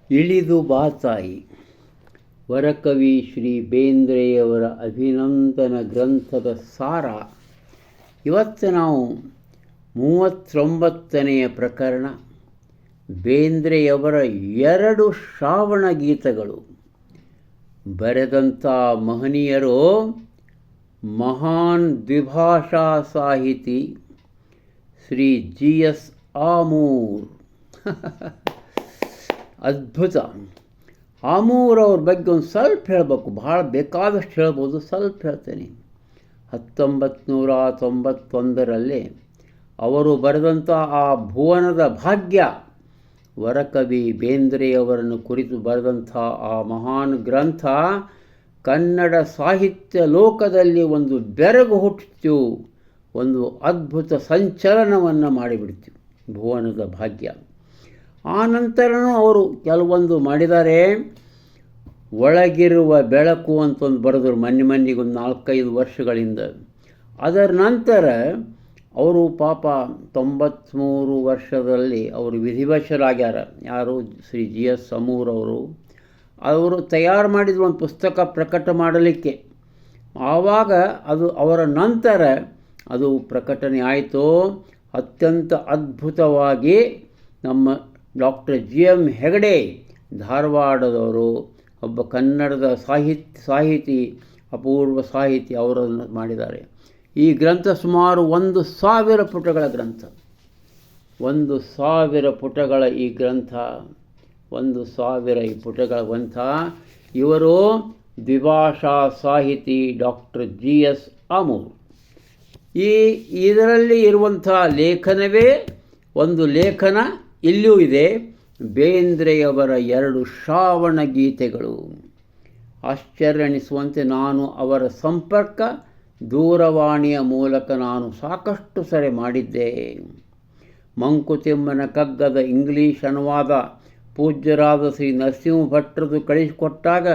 ಇಳಿದು ಬಾತಾಯಿ ವರಕವಿ ಶ್ರೀ ಬೇಂದ್ರೆಯವರ ಅಭಿನಂದನ ಗ್ರಂಥದ ಸಾರ. ಇವತ್ತು ನಾವು 39ನೆಯ ಪ್ರಕರಣ, ಬೇಂದ್ರೆಯವರ 2 ಶ್ರಾವಣ ಗೀತಗಳು. ಬರೆದಂಥ ಮಹನೀಯರು ಮಹಾನ್ ದ್ವಿಭಾಷಾ ಸಾಹಿತಿ ಶ್ರೀ GS ಆಮೂರ್. ಅದ್ಭುತ. ಆಮೂರ್ ಅವ್ರ ಬಗ್ಗೆ ಒಂದು ಸ್ವಲ್ಪ ಹೇಳಬೇಕು, ಭಾಳ ಬೇಕಾದಷ್ಟು ಹೇಳ್ಬೋದು, ಸ್ವಲ್ಪ ಹೇಳ್ತೇನೆ. 1991ರಲ್ಲಿ ಅವರು ಬರೆದಂಥ ಆ ಭುವನದ ಭಾಗ್ಯ, ವರಕವಿ ಬೇಂದ್ರೆಯವರನ್ನು ಕುರಿತು ಬರೆದಂಥ ಆ ಮಹಾನ್ ಗ್ರಂಥ ಕನ್ನಡ ಸಾಹಿತ್ಯ ಲೋಕದಲ್ಲಿ ಒಂದು ಬೆರಗು ಹುಟ್ಟಿತು, ಒಂದು ಅದ್ಭುತ ಸಂಚಲನವನ್ನು ಮಾಡಿಬಿಡ್ತು ಭುವನದ ಭಾಗ್ಯ. ಆ ನಂತರನೂ ಅವರು ಕೆಲವೊಂದು ಮಾಡಿದ್ದಾರೆ. ಒಳಗಿರುವ ಬೆಳಕು ಅಂತ ಒಂದು ಬರೆದರು ಮೊನ್ನೆಗೊಂದು 4-5 ವರ್ಷಗಳಿಂದ. ಅದರ ನಂತರ ಅವರು ಪಾಪ 93 ವರ್ಷದಲ್ಲಿ ಅವರು ವಿಧಿವಶರಾಗ್ಯಾರ. ಯಾರು? ಶ್ರೀ GS ಆಮೂರ್ ಅವರು ತಯಾರು ಮಾಡಿದ ಒಂದು ಪುಸ್ತಕ ಪ್ರಕಟ ಮಾಡಲಿಕ್ಕೆ. ಆವಾಗ ಅದು ಅವರ ನಂತರ ಅದು ಪ್ರಕಟಣೆ ಆಯಿತು. ಅತ್ಯಂತ ಅದ್ಭುತವಾಗಿ ನಮ್ಮ ಡಾಕ್ಟರ್ GM ಹೆಗಡೆ, ಧಾರವಾಡದವರು, ಒಬ್ಬ ಕನ್ನಡದ ಸಾಹಿತಿ, ಅಪೂರ್ವ ಸಾಹಿತಿ, ಅವರನ್ನು ಮಾಡಿದ್ದಾರೆ. ಈ ಗ್ರಂಥ ಸುಮಾರು 1000 ಪುಟಗಳ ಗ್ರಂಥ. 1000 ಪುಟಗಳ ಈ ಗ್ರಂಥ, 1000 ಈ ಪುಟಗಳ ಗ್ರಂಥ. ಇವರು ದ್ವಿಭಾಷಾ ಸಾಹಿತಿ ಡಾಕ್ಟರ್ GS ಆಮೂರ್. ಇದರಲ್ಲಿ ಇರುವಂಥ ಲೇಖನವೇ ಒಂದು ಲೇಖನ ಇಲ್ಲಿಯೂ ಇದೆ. ಬೇಂದ್ರೆಯವರ 2 ಶ್ರಾವಣ ಗೀತೆಗಳು. ಆಶ್ಚರ್ಯ ಎನಿಸುವಂತೆ ನಾನು ಅವರ ಸಂಪರ್ಕ ದೂರವಾಣಿಯ ಮೂಲಕ ನಾನು ಸಾಕಷ್ಟು ಸರಿ ಮಾಡಿದ್ದೆ. ಮಂಕುತಿಮ್ಮನ ಕಗ್ಗದ ಇಂಗ್ಲೀಷ್ ಅನುವಾದ ಪೂಜ್ಯರಾದ ಶ್ರೀ ನರಸಿಂಹ ಭಟ್ರದು ಕಳಿಸಿಕೊಟ್ಟಾಗ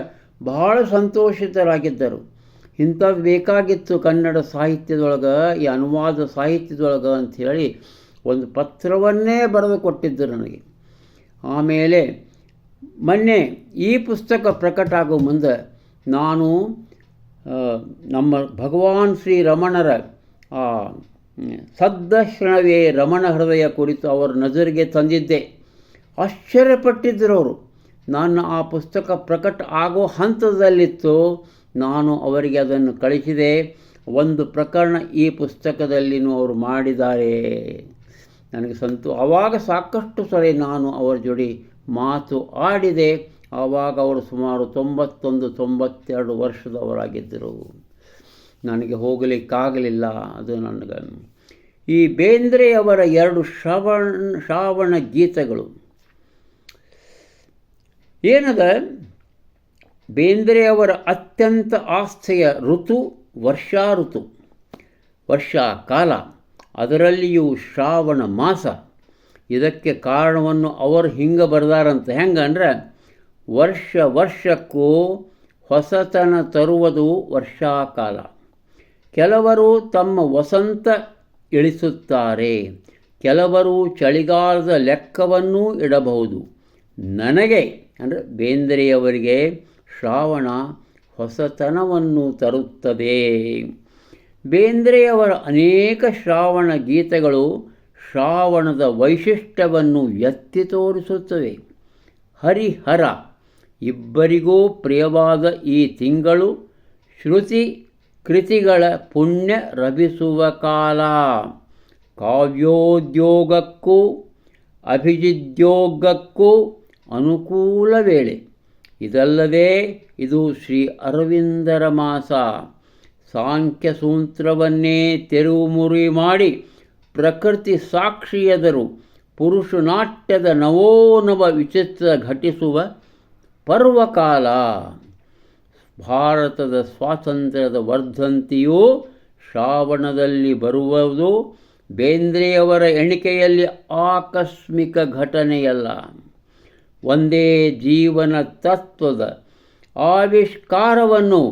ಬಹಳ ಸಂತೋಷಿತರಾಗಿದ್ದರು. ಇಂಥದ್ದು ಬೇಕಾಗಿತ್ತು ಕನ್ನಡ ಸಾಹಿತ್ಯದೊಳಗೆ, ಈ ಅನುವಾದ ಸಾಹಿತ್ಯದೊಳಗೆ ಅಂಥೇಳಿ ಒಂದು ಪತ್ರವನ್ನೇ ಬರೆದು ಕೊಟ್ಟಿದ್ದರು ನನಗೆ. ಆಮೇಲೆ ಮೊನ್ನೆ ಈ ಪುಸ್ತಕ ಪ್ರಕಟ ಆಗೋ ಮುಂದೆ ನಾನು ನಮ್ಮ ಭಗವಾನ್ ಶ್ರೀ ರಮಣರ ಸದ್ದಶ್ರಣವೇ ರಮಣ ಹೃದಯ ಕುರಿತು ಅವರ ನಜರಿಗೆ ತಂದಿದ್ದೆ. ಆಶ್ಚರ್ಯಪಟ್ಟಿದ್ದರು ಅವರು. ನಾನು ಆ ಪುಸ್ತಕ ಪ್ರಕಟ ಆಗೋ ಹಂತದಲ್ಲಿತ್ತು. ನಾನು ಅವರಿಗೆ ಅದನ್ನು ಕಳಿಸಿದೆ. ಒಂದು ಪ್ರಕರಣ ಈ ಪುಸ್ತಕದಲ್ಲಿನೂ ಅವರು ಮಾಡಿದ್ದಾರೆ. ನನಗೆ ಆವಾಗ ಸಾಕಷ್ಟು ಸರಿ ನಾನು ಅವರ ಜೋಡಿ ಮಾತು ಆಡಿದೆ. ಆವಾಗ ಅವರು ಸುಮಾರು 91-92 ವರ್ಷದವರಾಗಿದ್ದರು. ನನಗೆ ಹೋಗಲಿಕ್ಕಾಗಲಿಲ್ಲ. ಅದು ನನಗೆ ಈ ಬೇಂದ್ರೆಯವರ 2 ಶ್ರಾವಣ ಗೀತೆಗಳು ಏನದ, ಬೇಂದ್ರೆಯವರ ಅತ್ಯಂತ ಆಸ್ಥೆಯ ಋತು ವರ್ಷಾ ಋತು, ವರ್ಷಾಕಾಲ, ಅದರಲ್ಲಿಯೂ ಶ್ರಾವಣ ಮಾಸ. ಇದಕ್ಕೆ ಕಾರಣವನ್ನು ಅವರು ಹಿಂಗೆ ಬರೆದಾರಂತ. ಹೆಂಗಂದ್ರೆ, ವರ್ಷಕ್ಕೂ ಹೊಸತನ ತರುವುದು ವರ್ಷಾಕಾಲ. ಕೆಲವರು ತಮ್ಮ ವಸಂತ ಇಳಿಸುತ್ತಾರೆ, ಕೆಲವರು ಚಳಿಗಾಲದ ಲೆಕ್ಕವನ್ನೂ ಇಡಬಹುದು. ನನಗೆ ಅಂದರೆ ಬೇಂದ್ರೆಯವರಿಗೆ ಶ್ರಾವಣ ಹೊಸತನವನ್ನು ತರುತ್ತದೆ. ಬೇಂದ್ರೆಯವರ ಅನೇಕ ಶ್ರಾವಣ ಗೀತೆಗಳು ಶ್ರಾವಣದ ವೈಶಿಷ್ಟ್ಯವನ್ನು ಎತ್ತಿ ತೋರಿಸುತ್ತವೆ. ಹರಿಹರ ಇಬ್ಬರಿಗೂ ಪ್ರಿಯವಾದ ಈ ತಿಂಗಳು ಶ್ರುತಿ ಕೃತಿಗಳ ಪುಣ್ಯ ರಭಿಸುವ ಕಾಲ. ಕಾವ್ಯೋದ್ಯೋಗಕ್ಕೂ ಅಭಿಜಿದ್ಯೋಗಕ್ಕೂ ಅನುಕೂಲ ವೇಳೆ. ಇದಲ್ಲದೆ ಇದು ಶ್ರೀ ಅರವಿಂದರ ಮಾಸ. ಸಾಂಖ್ಯ ಸೂತ್ರವನ್ನೇ ತೆರುವುಮುರಿ ಮಾಡಿ ಪ್ರಕೃತಿ ಸಾಕ್ಷಿಯದರು ಪುರುಷನಾಟ್ಯದ ನವೋನವ ವಿಚಿತ್ರ ಘಟಿಸುವ ಪರ್ವಕಾಲ. ಭಾರತದ ಸ್ವಾತಂತ್ರ್ಯದ ವರ್ಧಂತಿಯು ಶ್ರಾವಣದಲ್ಲಿ ಬರುವುದು ಬೇಂದ್ರೆಯವರ ಎಣಿಕೆಯಲ್ಲಿ ಆಕಸ್ಮಿಕ ಘಟನೆಯಲ್ಲ. ಒಂದೇ ಜೀವನ ತತ್ವದ ಆವಿಷ್ಕಾರವನ್ನು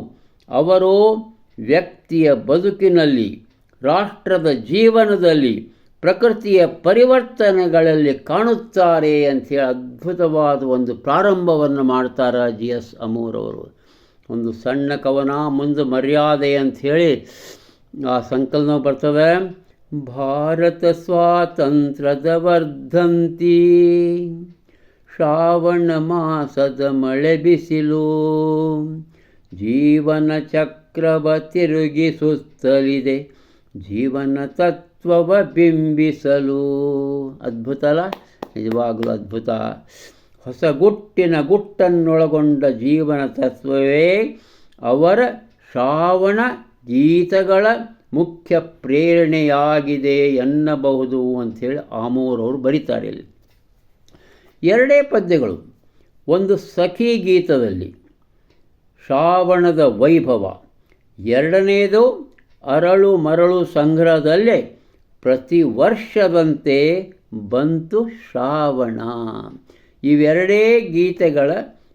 ಅವರು ವ್ಯಕ್ತಿಯ ಬದುಕಿನಲ್ಲಿ, ರಾಷ್ಟ್ರದ ಜೀವನದಲ್ಲಿ ಪ್ರಕೃತಿಯ ಪರಿವರ್ತನೆಗಳಲ್ಲಿ ಕಾಣುತ್ತಾರೆ ಅಂಥೇಳಿ ಅದ್ಭುತವಾದ ಒಂದು ಪ್ರಾರಂಭವನ್ನು ಮಾಡ್ತಾರೆ ಜಿ ಎಸ್ ಅಮೂರವರು. ಒಂದು ಸಣ್ಣ ಕವನ, ಮುಂದೆ ಮರ್ಯಾದೆ ಅಂಥೇಳಿ ಆ ಸಂಕಲನ ಬರ್ತದೆ. ಭಾರತ ಸ್ವಾತಂತ್ರ್ಯದ ವರ್ಧಂತಿ, ಶ್ರಾವಣ ಮಾಸದ ಮಳೆ ಬಿಸಿಲು, ಜೀವನ ಚಕ್ರವ ತಿರುಗಿಸುತ್ತಲಿದೆ ಜೀವನ ತತ್ವವ ಬಿಂಬಿಸಲು. ಅದ್ಭುತ ಅಲ್ಲ? ನಿಜವಾಗಲೂ ಅದ್ಭುತ. ಹೊಸಗುಟ್ಟಿನ ಗುಟ್ಟನ್ನೊಳಗೊಂಡ ಜೀವನ ತತ್ವವೇ ಅವರ ಶ್ರಾವಣ ಗೀತಗಳ ಮುಖ್ಯ ಪ್ರೇರಣೆಯಾಗಿದೆ ಎನ್ನಬಹುದು ಅಂಥೇಳಿ ಆಮೂರವರು ಬರೀತಾರೆ ಇಲ್ಲಿ. ಎರಡೇ ಪದ್ಯಗಳು. ಒಂದು ಸಖಿ ಗೀತದಲ್ಲಿ ಶ್ರಾವಣದ ವೈಭವ, ಎರಡನೇದು ಅರಳು ಮರಳು ಸಂಗ್ರಹದಲ್ಲೇ ಪ್ರತಿ ವರ್ಷದಂತೆ ಬಂತು ಶ್ರಾವಣ. ಇವೆರಡೇ ಗೀತೆಗಳ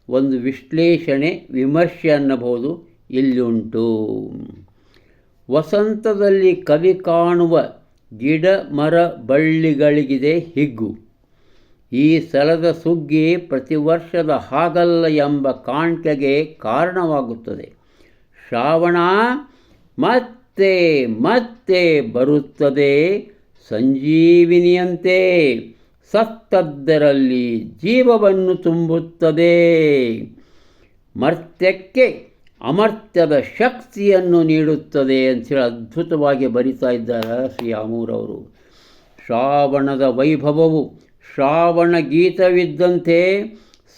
ಒಂದು ವಿಶ್ಲೇಷಣೆ, ವಿಮರ್ಶೆ ಅನ್ನಬಹುದು ಇಲ್ಲುಂಟು. ವಸಂತದಲ್ಲಿ ಕವಿ ಕಾಣುವ ಗಿಡ ಮರ ಬಳ್ಳಿಗಳಿಗಿದೆ ಹಿಗ್ಗು, ಈ ಸಲದ ಸುಗ್ಗಿ ಪ್ರತಿ ವರ್ಷದ ಹಾಗಲ್ಲ ಎಂಬ ಕಾಣ್ಕೆಗೆ ಕಾರಣವಾಗುತ್ತದೆ. ಶ್ರಾವಣ ಮತ್ತೆ ಮತ್ತೆ ಬರುತ್ತದೆ ಸಂಜೀವಿನಿಯಂತೆ, ಸತ್ತದ್ದರಲ್ಲಿ ಜೀವವನ್ನು ತುಂಬುತ್ತದೆ, ಮರ್ತ್ಯಕ್ಕೆ ಅಮರ್ತ್ಯದ ಶಕ್ತಿಯನ್ನು ನೀಡುತ್ತದೆ ಅಂಥೇಳಿ ಅದ್ಭುತವಾಗಿ ಬರಿತಾ ಇದ್ದಾರೆ ಶ್ರೀ ಆಮೂರವರು. ಶ್ರಾವಣದ ವೈಭವವು ಶ್ರಾವಣ ಗೀತವಿದ್ದಂತೆ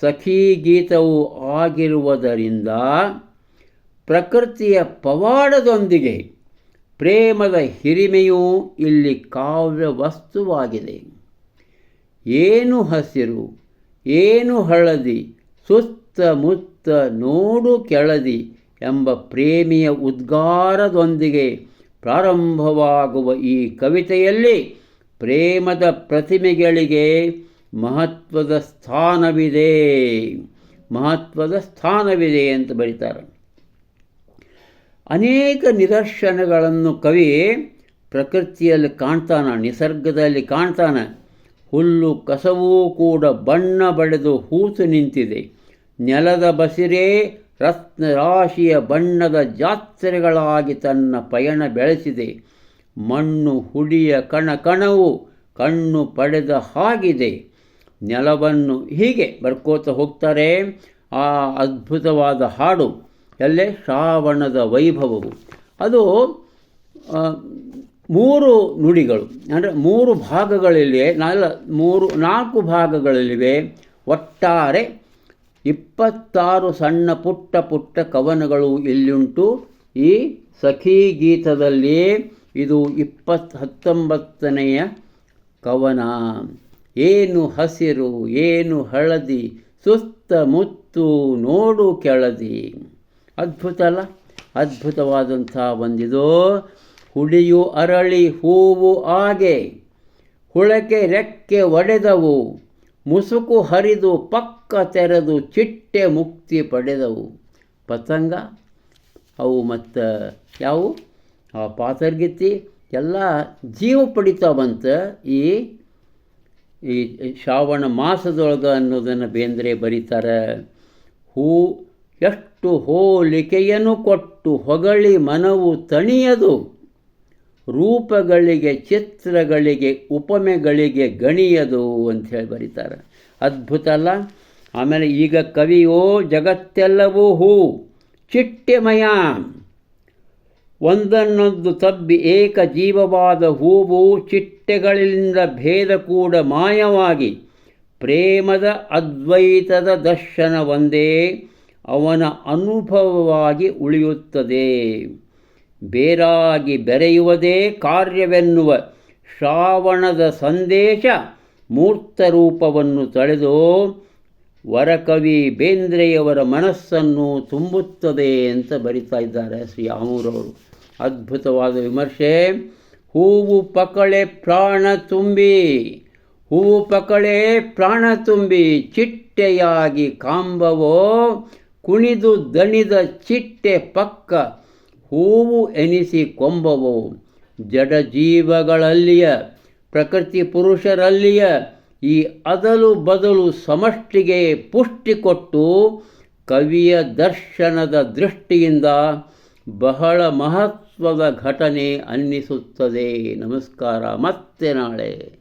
ಸಖಿ ಗೀತವು ಆಗಿರುವುದರಿಂದ ಪ್ರಕೃತಿಯ ಪವಾಡದೊಂದಿಗೆ ಪ್ರೇಮದ ಹಿರಿಮೆಯೂ ಇಲ್ಲಿ ಕಾವ್ಯ ವಸ್ತುವಾಗಿದೆ. ಏನು ಹಸಿರು, ಏನು ಹಳದಿ, ಸುತ್ತಮುತ್ತ ನೋಡು ಕೆಳದಿ ಎಂಬ ಪ್ರೇಮಿಯ ಉದ್ಗಾರದೊಂದಿಗೆ ಪ್ರಾರಂಭವಾಗುವ ಈ ಕವಿತೆಯಲ್ಲಿ ಪ್ರೇಮದ ಪ್ರತಿಮೆಗಳಿಗೆ ಮಹತ್ವದ ಸ್ಥಾನವಿದೆ ಅಂತ ಬರೀತಾರೆ. ಅನೇಕ ನಿದರ್ಶನಗಳನ್ನು ಕವಿ ಪ್ರಕೃತಿಯಲ್ಲಿ ಕಾಣ್ತಾನೆ, ನಿಸರ್ಗದಲ್ಲಿ ಕಾಣ್ತಾನೆ. ಹುಲ್ಲು ಕಸವೂ ಕೂಡ ಬಣ್ಣ ಬಳೆದು ಹೂತು ನಿಂತಿದೆ, ನೆಲದ ಬಸಿರೇ ರತ್ನರಾಶಿಯ ಬಣ್ಣದ ಜಾತ್ರೆಗಳಾಗಿ ತನ್ನ ಪಯಣ ಬೆಳೆಸಿದೆ, ಮಣ್ಣು ಹುಡಿಯ ಕಣಕಣವು ಕಣ್ಣು ಪಡೆದ ಹಾಗಿದೆ, ನೆಲವನ್ನು ಹೀಗೆ ಬರ್ಕೋತ ಹೋಗ್ತಾರೆ. ಆ ಅದ್ಭುತವಾದ ಹಾಡು ಎಲ್ಲೇ ಶ್ರಾವಣದ ವೈಭವವು. ಅದು 3 ನುಡಿಗಳು, ಅಂದರೆ 3 ಭಾಗಗಳಲ್ಲಿವೆ, 4 ಭಾಗಗಳಲ್ಲಿವೆ. ಒಟ್ಟಾರೆ 26 ಸಣ್ಣ ಪುಟ್ಟ ಕವನಗಳು ಇಲ್ಲಿಂಟು. ಈ ಸಖಿ ಗೀತದಲ್ಲಿ ಇದು 19ನೆಯ ಕವನ. ಏನು ಹಸಿರು, ಏನು ಹಳದಿ, ಸುತ್ತಮುತ್ತು ನೋಡು ಕೆಳದಿ. ಅದ್ಭುತ ಅಲ್ಲ? ಅದ್ಭುತವಾದಂಥ ಒಂದಿದು. ಹುಡಿಯು ಅರಳಿ ಹೂವು ಆಗೆ, ಹುಳಕೆ ರೆಕ್ಕೆ ಒಡೆದವು, ಮುಸುಕು ಹರಿದು ಪಕ್ಕ ತೆರೆದು ಚಿಟ್ಟೆ ಮುಕ್ತಿ ಪಡೆದವು. ಪತಂಗ ಅವು ಮತ್ತು ಯಾವು ಆ ಪಾತರ್ಗಿತ್ತಿ ಎಲ್ಲ ಜೀವ ಪಡಿತಾವಂತ ಈ ಶ್ರಾವಣ ಮಾಸದೊಳಗೆ ಅನ್ನೋದನ್ನು ಬೇಂದ್ರೆ ಬರೀತಾರೆ. ಎಷ್ಟು ಹೋಲಿಕೆಯನ್ನು ಕೊಟ್ಟು ಹೊಗಳಿ ಮನವು ತಣಿಯದು, ರೂಪಗಳಿಗೆ ಚಿತ್ರಗಳಿಗೆ ಉಪಮೆಗಳಿಗೆ ಗಣಿಯದು ಅಂಥೇಳಿ ಬರೀತಾರೆ. ಅದ್ಭುತ ಅಲ್ಲ? ಆಮೇಲೆ ಈಗ ಕವಿಯೋ ಜಗತ್ತೆಲ್ಲವೂ ಹೂ ಚಿಟ್ಟೆಮಯ, ಒಂದನ್ನೊಂದು ತಬ್ಬಿ ಏಕ ಜೀವವಾದ ಹೂವು ಚಿಟ್ಟೆಗಳಿಂದ ಭೇದ ಕೂಡ ಮಾಯವಾಗಿ ಪ್ರೇಮದ ಅದ್ವೈತದ ದರ್ಶನ ಒಂದೇ ಅವನ ಅನುಭವವಾಗಿ ಉಳಿಯುತ್ತದೆ. ಬೇರಾಗಿ ಬೆರೆಯುವುದೇ ಕಾರ್ಯವೆನ್ನುವ ಶ್ರಾವಣದ ಸಂದೇಶ ಮೂರ್ತರೂಪವನ್ನು ತಳೆದು ವರಕವಿ ಬೇಂದ್ರೆಯವರ ಮನಸ್ಸನ್ನು ತುಂಬುತ್ತದೆ ಅಂತ ಬರಿತಾ ಇದ್ದಾರೆ ಶ್ರೀ ಆಮೂರವರು. ಅದ್ಭುತವಾದ ವಿಮರ್ಶೆ. ಹೂವು ಪಕಳೆ ಪ್ರಾಣ ತುಂಬಿ, ಹೂವು ಪಕಳೆ ಪ್ರಾಣ ತುಂಬಿ ಚಿಟ್ಟೆಯಾಗಿ ಕಾಂಬವೋ, ಕುಣಿದು ದಣಿದ ಚಿಟ್ಟೆ ಪಕ್ಕ ಹೂವು ಎನಿಸಿ ಕೊಂಬವೋ. ಜಡಜೀವಗಳಲ್ಲಿಯ ಪ್ರಕೃತಿ ಪುರುಷರಲ್ಲಿಯ ಈ ಅದಲು ಬದಲು ಸಮಷ್ಟಿಗೆ ಪುಷ್ಟಿ ಕೊಟ್ಟು ಕವಿಯ ದರ್ಶನದ ದೃಷ್ಟಿಯಿಂದ ಬಹಳ ಮಹತ್ವದ ಘಟನೆ ಅನ್ನಿಸುತ್ತದೆ. ನಮಸ್ಕಾರ, ಮತ್ತೆ ನಾಳೆ.